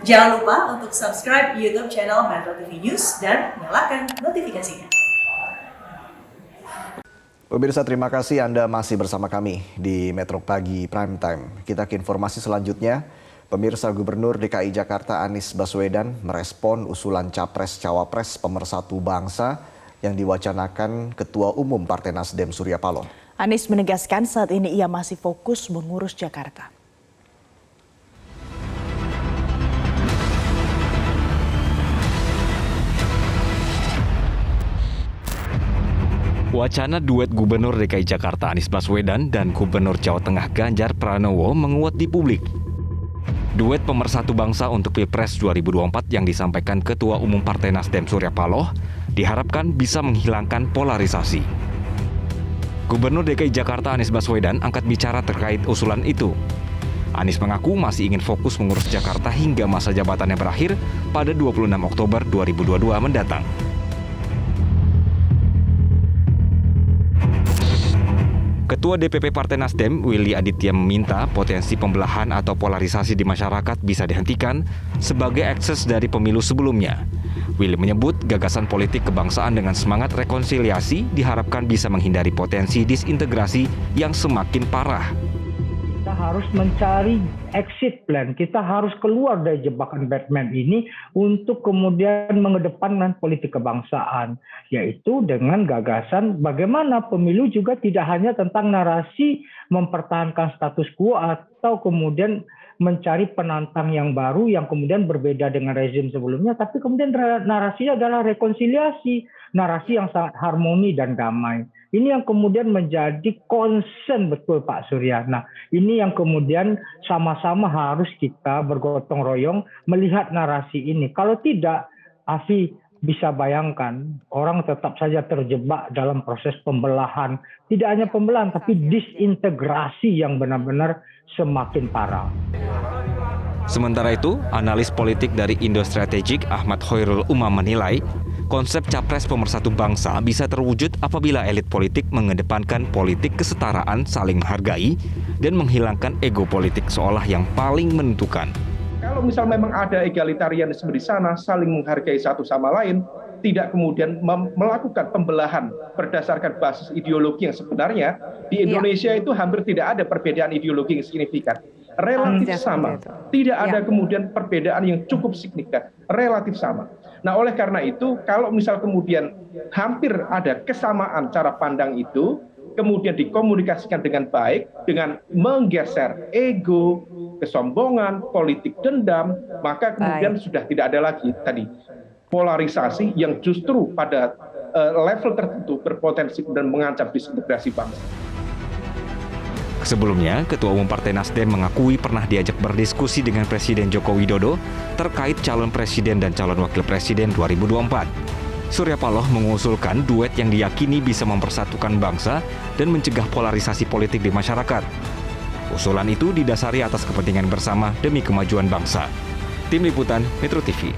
Jangan lupa untuk subscribe YouTube channel Metro TV News dan nyalakan notifikasinya. Pemirsa, terima kasih Anda masih bersama kami di Metro Pagi Prime Time. Kita ke informasi selanjutnya. Pemirsa, Gubernur DKI Jakarta Anies Baswedan merespon usulan Capres-Cawapres Pemersatu Bangsa yang diwacanakan Ketua Umum Partai Nasdem Surya Paloh. Anies menegaskan saat ini ia masih fokus mengurus Jakarta. Wacana duet Gubernur DKI Jakarta Anies Baswedan dan Gubernur Jawa Tengah Ganjar Pranowo menguat di publik. Duet Pemersatu Bangsa untuk Pilpres 2024 yang disampaikan Ketua Umum Partai Nasdem Surya Paloh diharapkan bisa menghilangkan polarisasi. Gubernur DKI Jakarta Anies Baswedan angkat bicara terkait usulan itu. Anies mengaku masih ingin fokus mengurus Jakarta hingga masa jabatannya berakhir pada 26 Oktober 2022 mendatang. Ketua DPP Partai Nasdem, Willy Aditya, meminta potensi pembelahan atau polarisasi di masyarakat bisa dihentikan sebagai ekses dari pemilu sebelumnya. Willy menyebut gagasan politik kebangsaan dengan semangat rekonsiliasi diharapkan bisa menghindari potensi disintegrasi yang semakin parah. Kita harus mencari exit plan. Kita harus keluar dari jebakan Batman ini untuk kemudian mengedepankan politik kebangsaan, yaitu dengan gagasan bagaimana pemilu juga tidak hanya tentang narasi mempertahankan status quo atau kemudian mencari penantang yang baru yang kemudian berbeda dengan rezim sebelumnya, tapi kemudian narasinya adalah rekonsiliasi, narasi yang sangat harmoni dan damai. Ini yang kemudian menjadi concern betul Pak Surya. Nah, ini yang kemudian sama-sama harus kita bergotong royong melihat narasi ini. Kalau tidak, Afi bisa bayangkan orang tetap saja terjebak dalam proses pembelahan. Tidak hanya pembelahan, tapi disintegrasi yang benar-benar semakin parah. Sementara itu, analis politik dari Indo Strategik Ahmad Hoirul Umam menilai, konsep Capres Pemersatu Bangsa bisa terwujud apabila elit politik mengedepankan politik kesetaraan, saling menghargai, dan menghilangkan ego politik seolah yang paling menentukan. Kalau misal memang ada egalitarianisme di sana, saling menghargai satu sama lain, tidak kemudian melakukan pembelahan berdasarkan basis ideologi yang sebenarnya di Indonesia itu hampir tidak ada perbedaan ideologi yang signifikan. Relatif sama, tidak ada kemudian perbedaan yang cukup signifikan, relatif sama. Nah, oleh karena itu, kalau misal kemudian hampir ada kesamaan cara pandang itu, kemudian dikomunikasikan dengan baik, dengan menggeser ego, kesombongan, politik dendam, maka kemudian sudah tidak ada lagi tadi polarisasi yang justru pada level tertentu berpotensi dan mengancam disintegrasi bangsa. Sebelumnya, Ketua Umum Partai Nasdem mengakui pernah diajak berdiskusi dengan Presiden Joko Widodo terkait calon presiden dan calon wakil presiden 2024. Surya Paloh mengusulkan duet yang diyakini bisa mempersatukan bangsa dan mencegah polarisasi politik di masyarakat. Usulan itu didasari atas kepentingan bersama demi kemajuan bangsa. Tim Liputan Metro TV.